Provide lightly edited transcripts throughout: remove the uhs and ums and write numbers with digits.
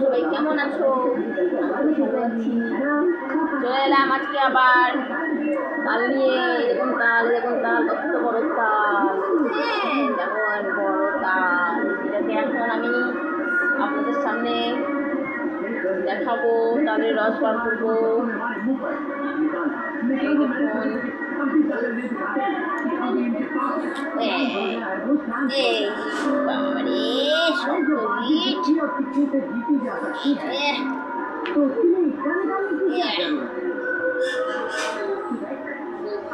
সবাই কেমন আছো? চলে এলাম আজকে আবার তাল নিয়ে। এরকম তাল কত বড় তাল, যেমন বড় তাল, এটাকে এখন আমি আপনাদের সামনে দেখাবো, তালের রস বার করবো। এই দেখুন,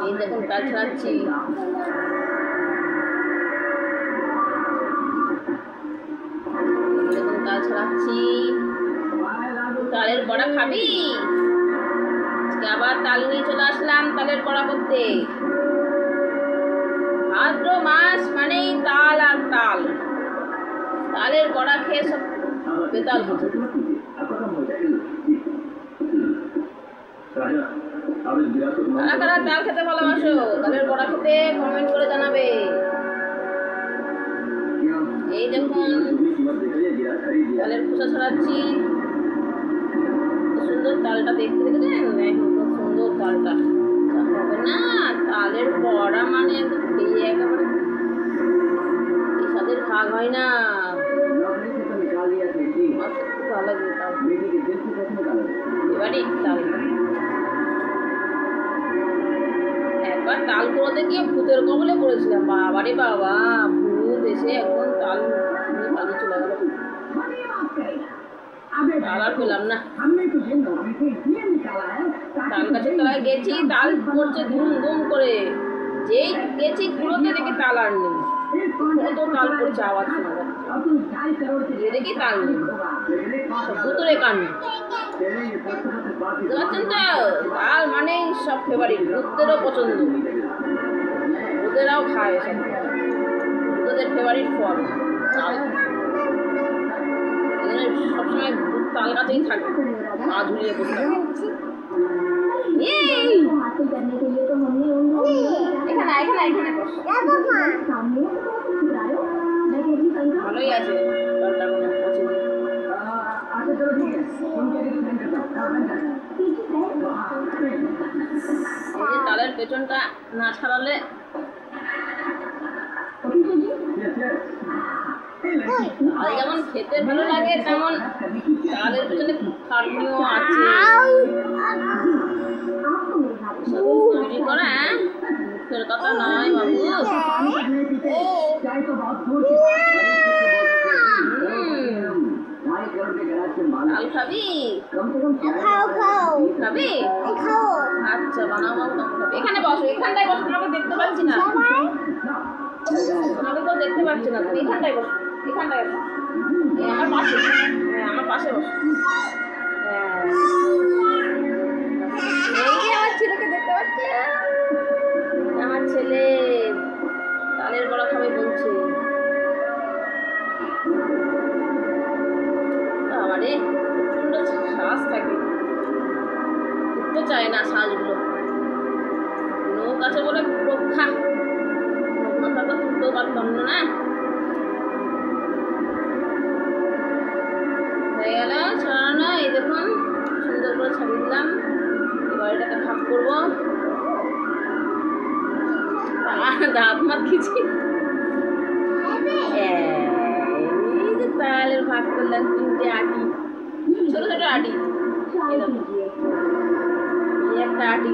এই দেখুন তাল ছাড়াচ্ছি। দেখুন তাল ছাড়াচ্ছি। তালের বড়া খাবি? আজকে আবার তাল নিয়ে চলে আসলাম তালের বড়া করতে। ভাদ্র মাস মানেই তাল আর তাল। তালের বড়া খেয়ে সব বেতাল হচ্ছে। কারা কারা তাল খেতে ভালোবাসো? তালের বড়া খেতে কমেন্ট করে জানাবে। এই দেখুন তালের খোসা ছাড়াচ্ছি। সুন্দর তালটা দেখতে, দেখেছেন? সুন্দর তালটা হবে না? তালের বড়া মানে খেয়ে একেবারে স্বাদের ভাগ হয় না। ভালো লাগে তাল। এবারে তাল একবার তাল কুড়োতে গিয়ে ভূতের কবলে পড়েছিলাম। বাবারে বাবা, ভূত এসে একদম তাল নিয়ে পালিয়ে চলে গেল। তাল আর পেলাম না। তাল গাছের তলায় গেছি, তাল পড়ছে ধুম ধুম করে। যেই গেছি কুড়োতে দেখি তাল আর নেই। কত তাল পড়ছে, আওয়াজ শোনা যাচ্ছে। দেখি তাল নেই, ভূতুরে কাণ্ড। বুঝতে পারছেন তো? তাল মানে সব ফেভারিট, ভূতদেরও পছন্দ, ভূতেরাও খায় সব। ভূতদের ফেভারিট ফল তাল। সবসময় তাল গাছেই থাকে, পা ঝুলিয়ে বসে থাকে। ভালোই আছে তালটা, কোনো পছন্দ। এই যে তালের পেছনটা না ছাড়ালে আর যেমন খেতে ভালো লাগে, তেমন তালের পেছনে খাটনিও আছে। তৈরি করা মুখের কথা নয় বাবু। তাল খাবি? খাবি? আচ্ছা বানাও বাবু। এখানে বসো, এখানটায় বসো। তোমাকে দেখতে পাচ্ছি না, তোমাকে তো দেখতে পাচ্ছি না। তুমি এখানটায় বসো, এখানটায় বসো। আমার পাশে, আমার পাশে বসো। এই আমার ছেলেকে দেখতে পাচ্ছি। আমার ছেলে তালের বড়া খাবে বলছে। আমারে প্রচন্ড শ্বাস থাকে, উঠতে চায় না শ্বাসগুলো। নৌক আছে বলে রক্ষা, মাথাটা তুলতেও পারতাম না। হয়ে গেল ছড়ানো। এই দেখুন সুন্দর করে ছাড়িয়ে দিলাম। এবার এটাকে ভাগ করবো। দাঁত মাত খিচি। এই যে তালের ভাগ করলাম 3টে আটি, ছোট ছোট আটি। এই একটা আটি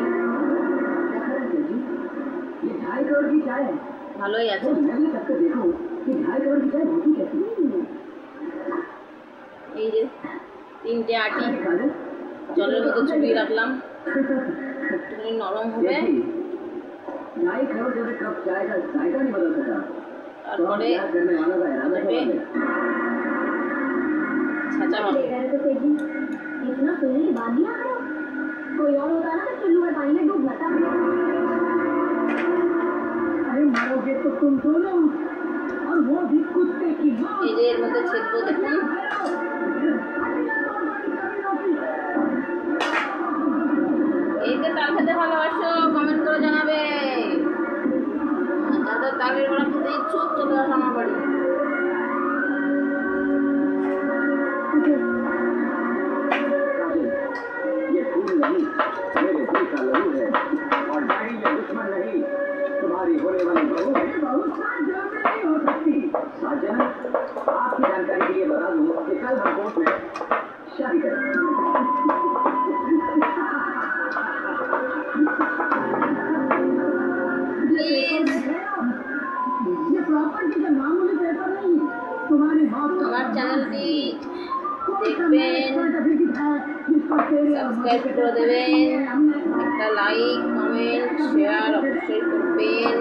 ভালোই আছে। এই যে 3টে আটি জলের মধ্যে চুবিয়ে রাখলাম, একটুখানি নরম হবে। তারপরে ছাঁচা হবে। এই যে এর মধ্যে ছেদবো, দেখুন। এই যে তাল খেতে ভালোবাসো কমেন্ট করে জানাবে। যাদের তালের বড়া খেতে ইচ্ছুক চলে আসো আমার বাড়ি। आपकी जानकारी के लिए बता दूं कि कल हम कोर्ट में शादी करेंगे। ये प्रॉपर्टी का मामूली पेपर नहीं, तुम्हारी बात আমার চ্যানেলটি দেখবেন, সাবস্ক্রাইব করে দেবেন, একটা লাইক কমেন্ট শেয়ার অবশ্যই করবেন।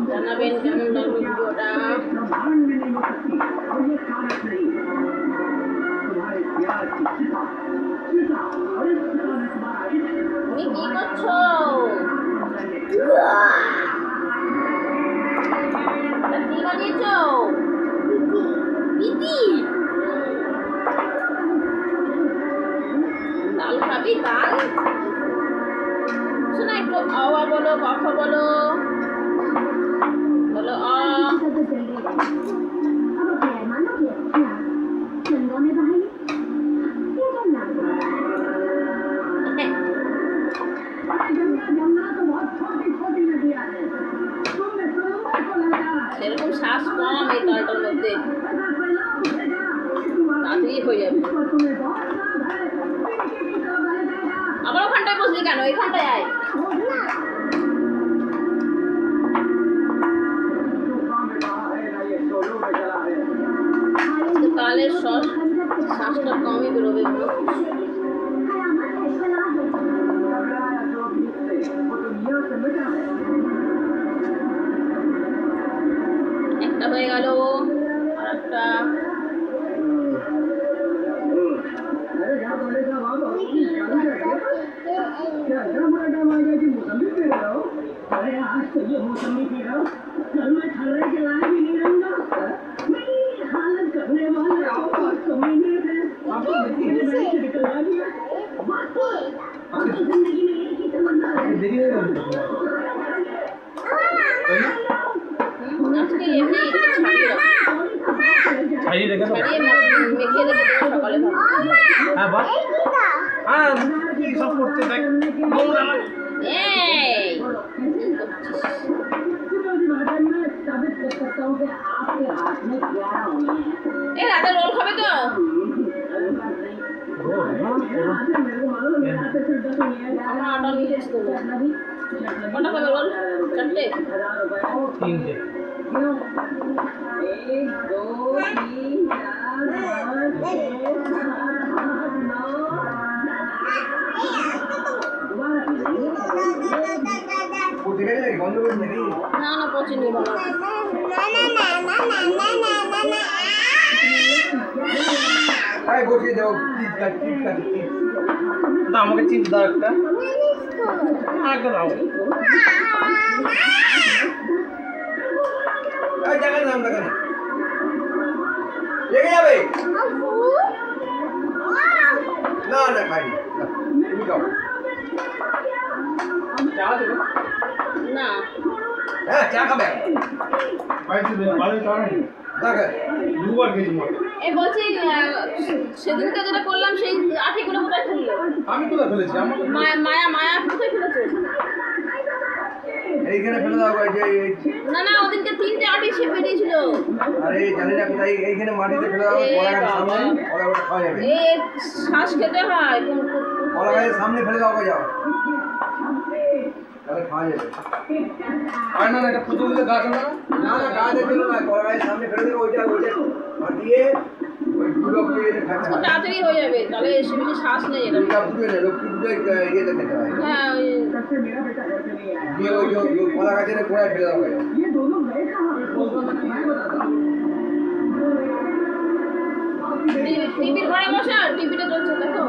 জানাবেন কেমন লাগবে ভিডিওটা। তুমি কি করছো? কি বানিয়েছো? পিটি তাল খাবি? তাল শোনা, একটু আওয়া বলো, কথা বলো, বলো আ। সেরকম শ্বাস কম এই তালটার মধ্যে, তাড়াতাড়ি হয়ে যাবে। আবার ওখানটায় বসলি কেন? এখানটায় আয়। তালের শ্বাসটা কমই বেরোবে। একটা হয়ে গেল, আর একটা আজকে এমনি ছাড়িয়ে রেখে মেখে রেখে সকালে ভাবো। হ্যাঁ বল। হ্যাঁ কি সব করতে দেখ। এই রাতে রোল খাবে তো? আমরা আটা মিশিয়েছি তো। কটা খাবে রোল? চারটে? তিনটে। 1 2 3 4 না না পছন্দ ভালো। বসিয়ে দেবো। না আমাকে চিপস দাও একটা। একটা দাও। জায়গা নাম লাগানো লেগে যাবে। না না খাই তুমি খাও। চা দেবে না? হ্যাঁ চা খাবে। ভালো চা নেই। দুবার খেয়েছি মতো। এ বলছি সেদিনকে যেটা করলাম সেই আঠিগুলো কোথায় ফেললো? আমি কোথায় ফেলেছি? মায়া কোথায় ফেলেছে? এইখানে ফেলে দাও। না না ওদিনকে 3টে আঠি সে বেরিয়েছিল। আরে জানি না কোথায়, এইখানে মাটিতে ফেলে দাও। কলাগাছের সামনে কলাগাছটা খাওয়া যাবে। এই শ্বাস খেতে হয়। কলাগাছের সামনে ফেলে দাও। যাও তাহলে খাওয়া যাবে। আর না এটা পুজো দিলে গাছ না। না না গাছের জন্য না, কলাগাছের সামনে ফেলে দেবে। ওইটা মাটিয়ে ওই দুটো পুড়িয়ে খাতে হয়। তাড়াতাড়ি হয়ে যাবে, তাহলে বেশি শ্বাস নেই এটা। দুর্গা পুজোয় না, লক্ষ্মী পুজোয় ইয়েতে খেতে হয়। হ্যাঁ ওই দিয়ে ওই কলাগাছের গোড়ায় ফেলে দেওয়া হয়। টিভির ঘরে বসা, টিভিটা চলছে দেখো।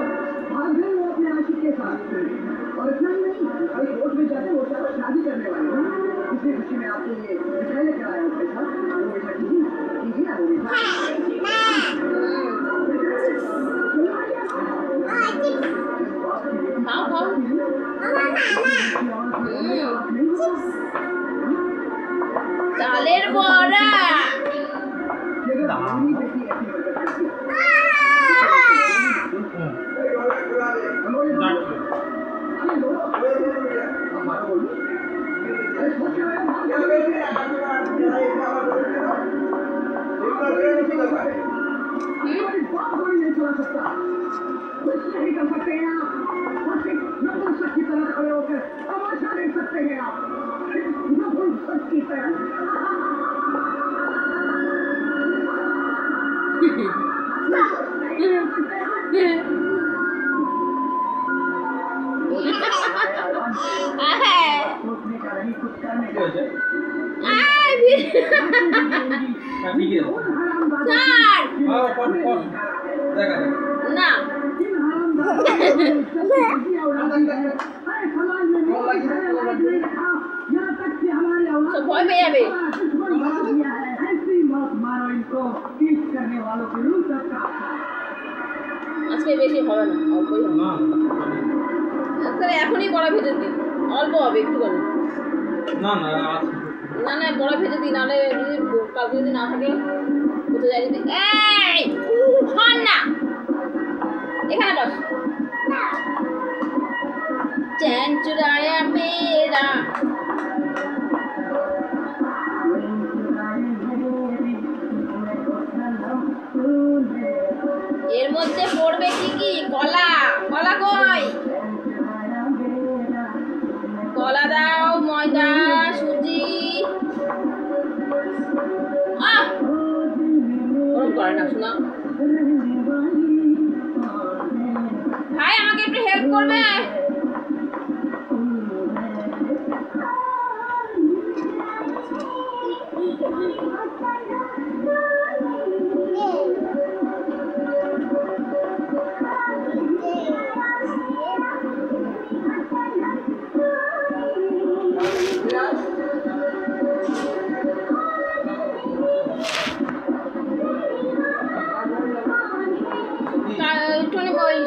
और इतना ही नहीं, अभी कोर्ट में जाते वो शादी करने वाले हैं, इसी खुशी में आपके लिए मिठाई लेकर आया हूँ। पैसा वो बेटा कीजिए ना वो बेटा। খাও খাও। তালের বড়া। कोई नहीं चला सकता, कुछ नहीं कर सकते हैं आप, और सिर्फ नपुंसक की तरह खड़े होकर तमाशा देख सकते हैं आप, नपुंसक की तरह। सोचने का नहीं, कुछ करने का। না সব ভয় পেয়ে যাবে। আজকে বেশি হবে না, অল্পই হবে। তাহলে এখনই বড়া ভেজে দিন, অল্প হবে একটুখানি। না না না না বড়া ভেজে দিন, নাহলে যদি কালকে যদি না থাকে কোথায় যাই যদি। এই হন না, এখানে বস। चैन चुराया मेरा, এর মধ্যে পড়বে কি কি? কলা। কলা কই? কলা দাও, ময়দা, সুজি। ওরকম করে না শোনা ভাই, আমাকে একটু হেল্প করবে?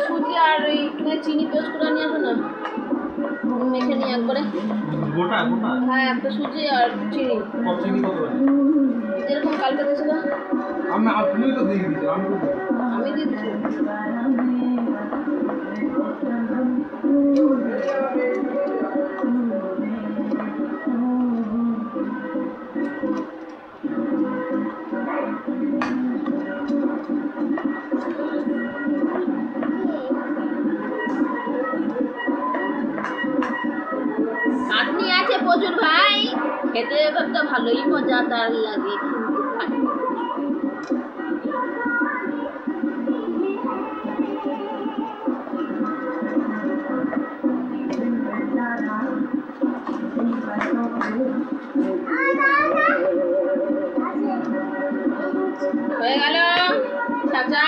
সুজি আর একটু চিনি পেস্ট করে নিয়ে আসো না, মেখে নিয়ে একবারে। গোটা গোটা? হ্যাঁ, একটা সুজি আর চিনি। চিনি কত? যেরকম কালকে দিয়েছিল। আপনি তো দিয়ে দিয়েছো, আমি দিয়ে দিচ্ছি। চাটনি আছে প্রচুর ভাই, খেতে তো ভালোই মজাদার লাগে কিন্তু হয়ে গেল চাচা।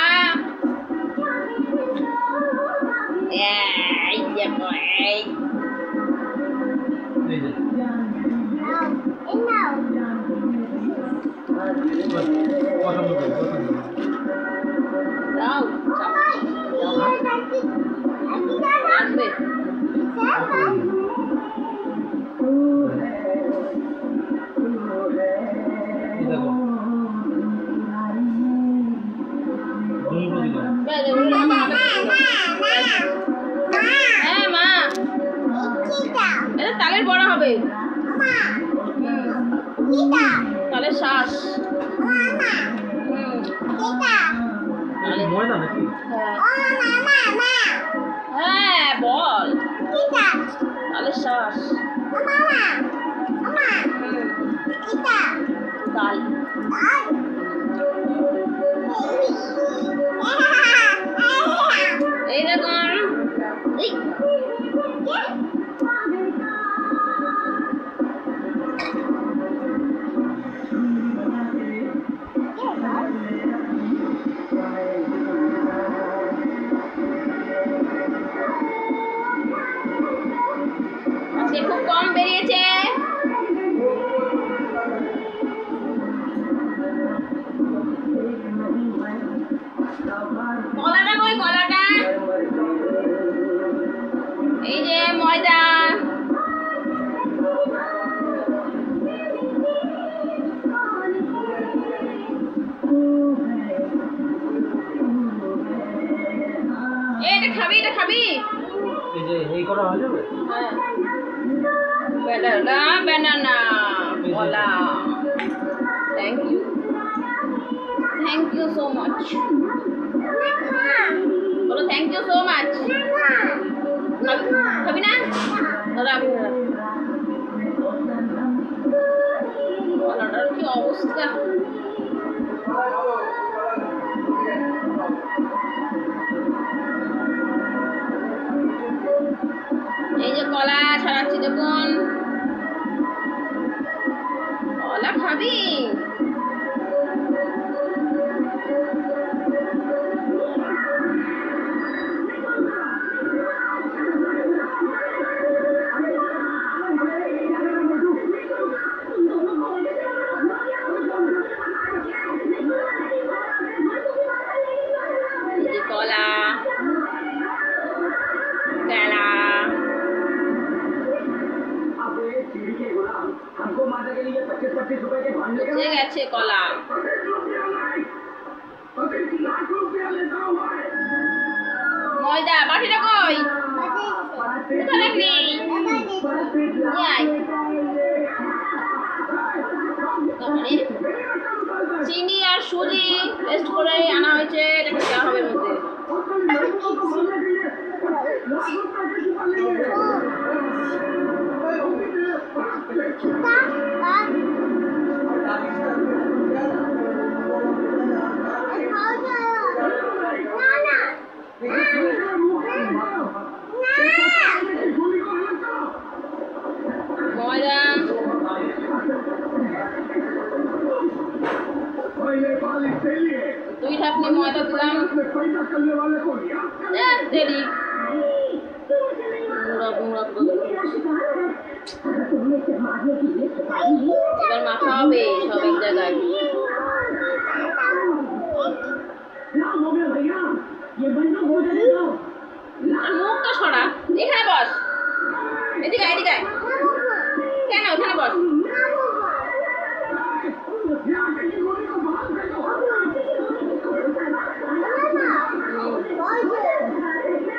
এই দেখো, এই দাও আসবে। হ্যাঁ মা, এটা তালের বড়া হবে, তালের শ্বাস। ময়দা নাকি? হ্যাঁ বল, তালের শ্বাস। তাল এই দেখুন, এই আজকে খুব কম বেরিয়েছে। কলাটা কই? কলাটা এই যে ময়দা। এটা খাবি, এটা খাবি? এই যে এই করা হয়ে যাবে? হ্যাঁ, banana, banana, কলা। Thank you so much. বলো থ্যাংক ইউ সো মাচ। খাবি না? দাদা আমি কলাটার কি অবস্থা। এই যে কলা ছাড়াচ্ছি দেখুন, কলা খাবি? কলা কেলা পচে গেছে কলা। ময়দা বাটিটা কই? কোথায় রাখলি? চিনি আর সুজি পেস্ট করে আনা হয়েছে, এটাকে দেওয়া হবে মধ্যে। ময়দা দুই ঢাকনি ময়দা দিলাম। দেরি এবার মাখা হবে সব এক জায়গায়। মুখটা সরা, এখানে বস, এদিকে এদিকে কেন ওখানে বস।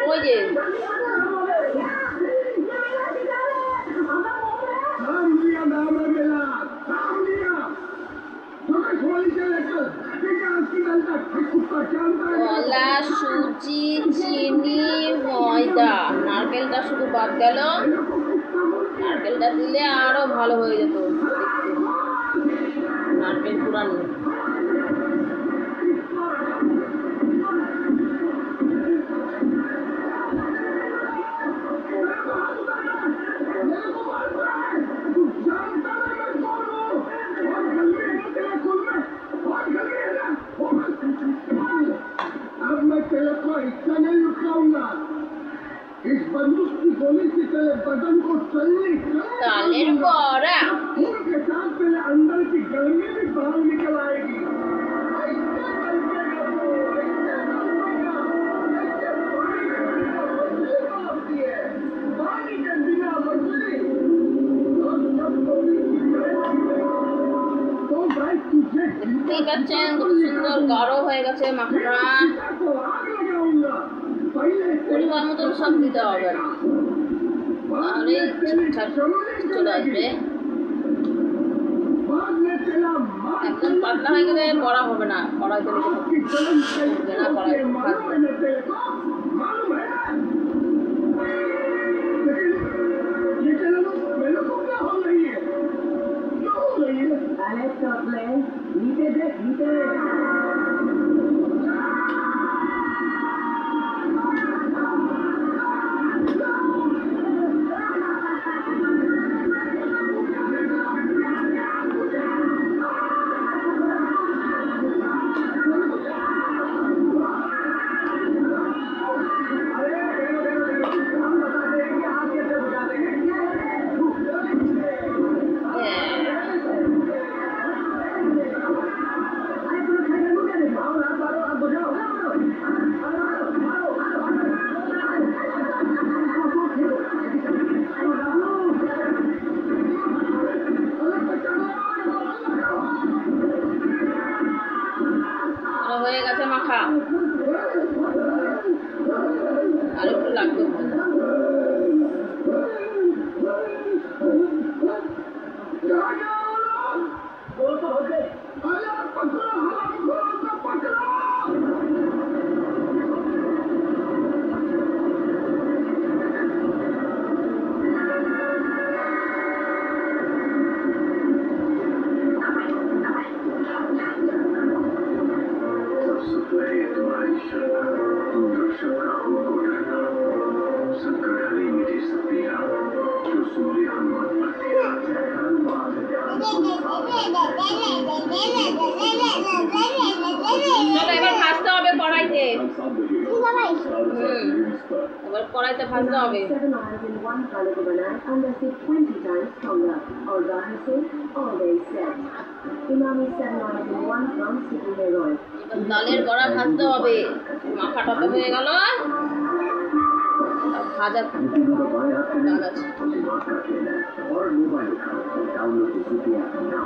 ওই যে কলা, সুজি, চিনি, ময়দা, নারকেলটা শুধু বাদ গেল। নারকেলটা দিলে আরো ভালো হয়ে যেত দেখতে, নারকেল পুরানো। तालेर बड़ा उनके साथ पहले अंदर की गर्मी भी बाहर निकल आएगी। पानी के बिना मछली ঠিক আছে, খুব সুন্দর গাঢ় হয়ে গেছে মাখাটা। পরিমাণ মতন সব দিতে হবে, তাহলে ঠিকঠাক চলে আসবে। একদম পাতলা হয়ে গেলে কড়া হবে না, কড়াই তেলে হবে না, কড়াই ভাজবে। চলো এবার ভাজতে হবে কড়াইতে। এবার কড়াইতে ভাজতে হবে। ডালের বড়া ভাজতে হবে। মাখাটা তো হয়ে গেল, ভাজা ডাল আছে।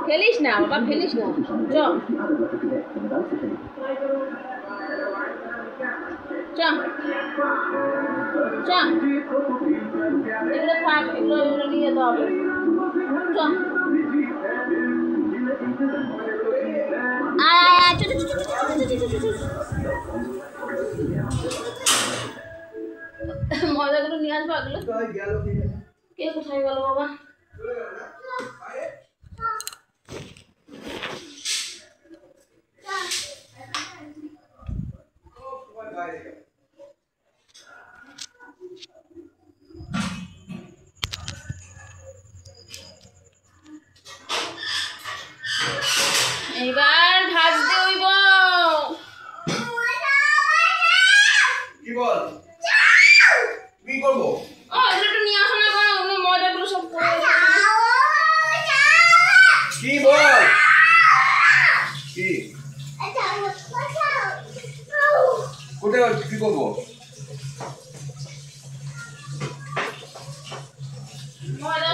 ফেলিস না বাবা, ফেলিস না। চ চ চ, এগুলো থাক, এগুলো নিয়ে যেতে হবে। চ মজাগুলো নিয়ে আসবো। এগুলো কে কোথায় গেল বাবা? এবার ভাজতে হইব। কি বল? কি করবো? ও এগুলো একটু নিয়ে আসো না গো, ওগুলো ময়দাগুলো সব পড়ে গেছে। কি বল? কি? কোথায় কি করবো? ময়দা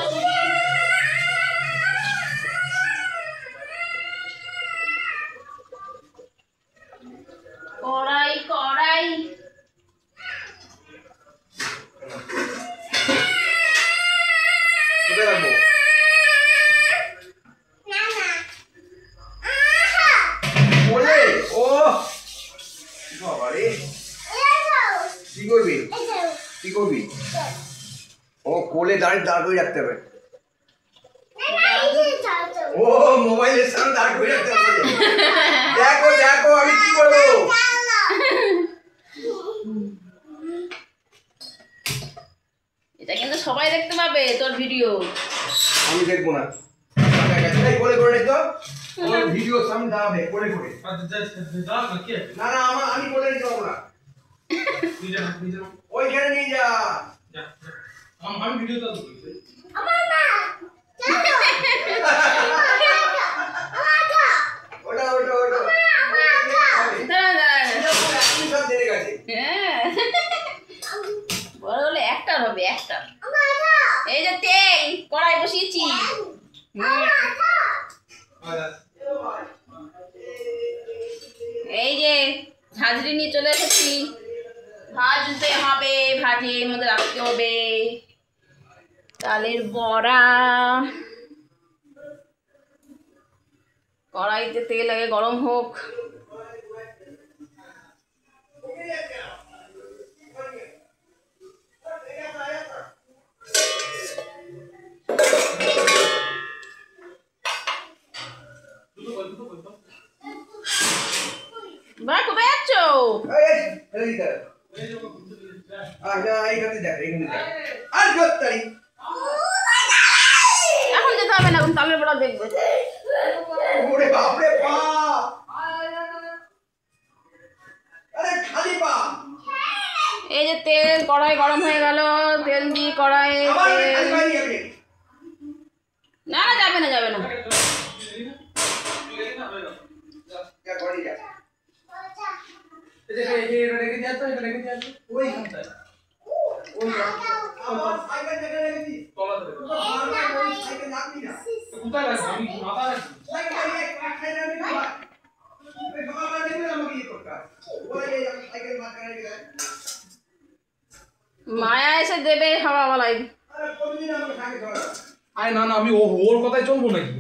কড়াই কড়াই কোথায় রাখবো? বলে ও বাবা রে, কি করবি? কি করবি? ও কোলে দাঁড় করে রাখতে হবে। ও মোবাইলের সামনে দাঁড় করে রাখতে হবে। দেখো দেখো আমি কি করবো। এটা কিন্তু সবাই দেখতে পাবে তোর ভিডিও। আমি দেখবো না, কোলে করে নে তো, আমার ভিডিও সামনে দাঁড়াবে কোলে করে। না না আমি কোলে নিতে পারবো না। ওইখানে নিয়ে যা। আমি ভিডিওটা ওটা ওটা ওটা সব জেনে গেছে। বড় হলে একটা হবে, একটা। এই যে তেল কড়াই বসিয়েছি। এই যে ঝাঁঝরি নিয়ে চলে এসেছি। ভাজতে হবে, ভাজের মধ্যে রাখতে হবে ডালের বড়া। কড়াইতে তেল আগে গরম হোক। বাবা কবে যাচ্ছ? এখন যেতে হবে না, এখন তালের বড়া দেখবে। এই যে তেল, কড়াই গরম হয়ে গেল। তেল দিয়ে কড়াই না না যাবে না, যাবে না। মায়া এসে দেবে খাওয়া বলাই। আরে না না, আমি ওর কথাই চলবো নাকি?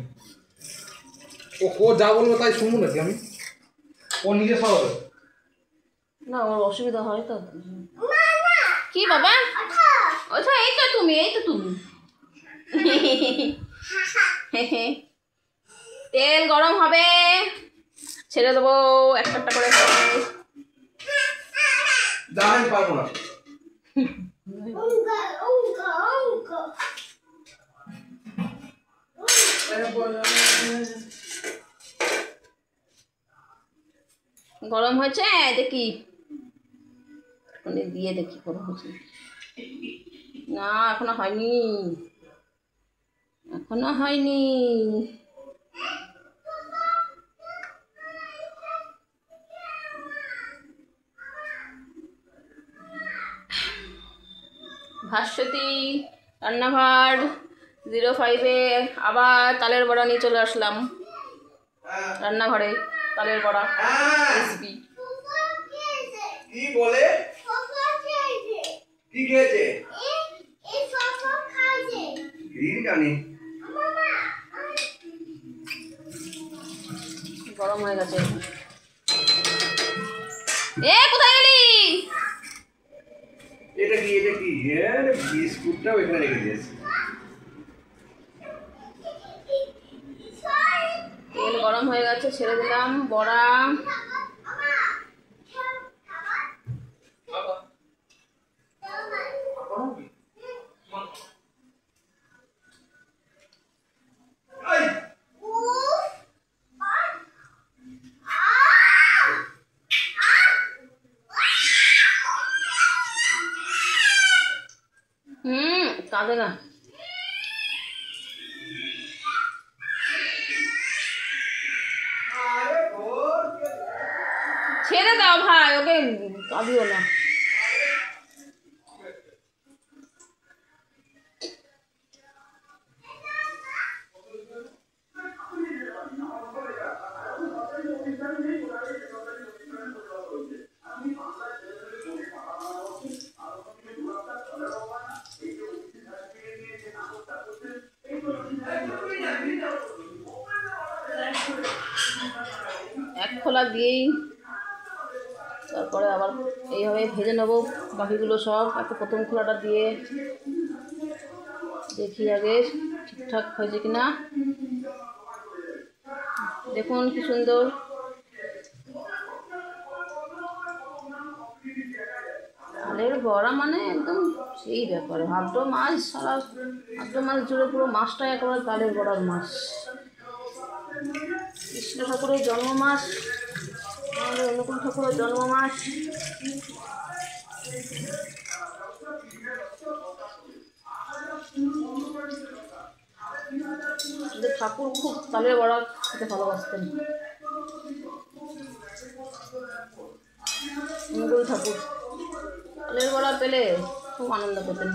ও যা বলবো তাই শুনবো নাকি আমি? ও নিজে সব হবে না, ওর অসুবিধা হয় তো। কি বাবা? আচ্ছা এই তো তুমি, এই তো তুমি। তেল গরম হবে, ছেড়ে দেবো একটা একটা করে। দাঁড়াই পারবো না। গরম হয়েছে দেখি, দিয়ে দেখি গরম হয়েছে না। এখনো হয়নি, এখনো হয়নি। ভাস্বতী রান্নাঘর 05-এ আবার তালের বড়া নিয়ে চলে আসলাম রান্নাঘরে। তালের বড়া রেসিপি। কি বলে? কি খেয়েছে? কি জানি। গরম হয়ে গেছে। এ কোথায় গেলি? এটা কি? এটা কি? বিস্কুটটাও এখানে রেখে দিয়েছে। তেল গরম হয়ে গেছে, ছেড়ে দিলাম বড়া। কাঁদে না। ছেড়ে দাও ভাই, ওকে কাঁদিও না। এক খোলা দিয়েই তারপরে আবার এইভাবে ভেজে নেবো বাকিগুলো সব। একটা প্রথম খোলাটা দিয়ে দেখি আগে ঠিকঠাক হয়েছে কিনা। দেখুন কি সুন্দর। তালের বড়া মানে একদম সেই ব্যাপার। ভাদ্র মাস, সারা ভাদ্র মাস জুড়ে পুরো মাসটা একেবারে তালের বড়ার মাস। কৃষ্ণ ঠাকুরের জন্ম মাস, আমাদের অনুকূল ঠাকুরের জন্ম মাস। ঠাকুর খুব তালের বড়া খেতে ভালোবাসতেন। অনুকূল ঠাকুর তালের বড়া পেলে খুব আনন্দ পেতেন।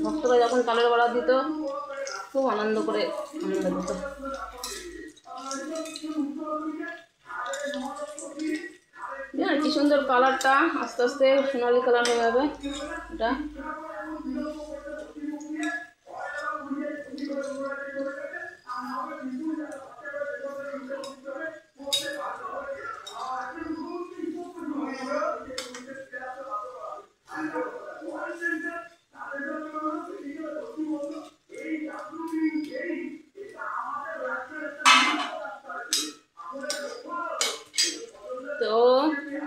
ভক্তরা যখন তালের বড়া দিত খুব আনন্দ করে আনন্দ পেত। কি সুন্দর কালারটা, আস্তে আস্তে সোনালি কালার হয়ে যাবে এটা। তো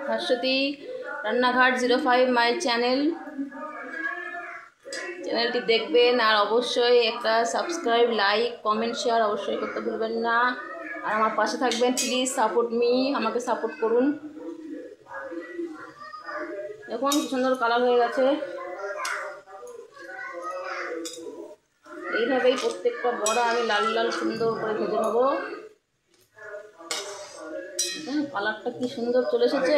ভাস্বতী রান্নাঘাট 05 মাই চ্যানেলটি দেখবেন, আর অবশ্যই একটা সাবস্ক্রাইব, লাইক, কমেন্ট, শেয়ার অবশ্যই করতে ভুলবেন না। আর আমার পাশে থাকবেন, প্লিজ সাপোর্ট মি, আমাকে সাপোর্ট করুন। দেখুন কি সুন্দর কালার হয়ে গেছে। এইভাবেই প্রত্যেকটা বড়া আমি লাল লাল সুন্দর করে ভেজে নেবো। কালারটা কি সুন্দর চলে এসেছে।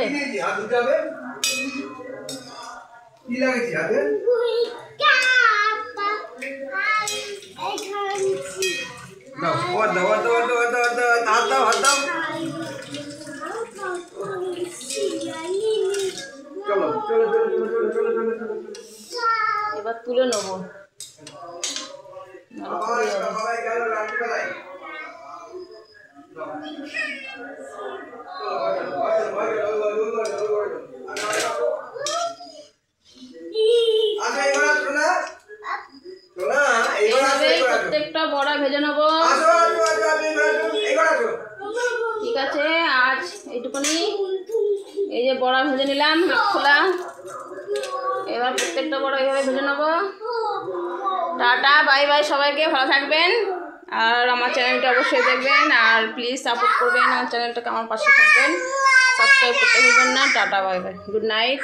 এবার তুলে নেবো। প্রত্যেকটা বড়া ভেজে নেবো। ঠিক আছে, আজ এইটুকুনি। এই যে বড়া ভেজে নিলাম খোলা। এবার প্রত্যেকটা বড়া এইভাবে ভেজে নেবো। টাটা, বাই বাই সবাইকে, ভালো থাকবেন। আর আমার চ্যানেলটা অবশ্যই দেখবেন, আর প্লিজ সাপোর্ট করবেন আমার চ্যানেলটাকে, আমার পাশে থাকবেন, সাবস্ক্রাইব করতে ভুলবেন না। Tata, bye bye, good night.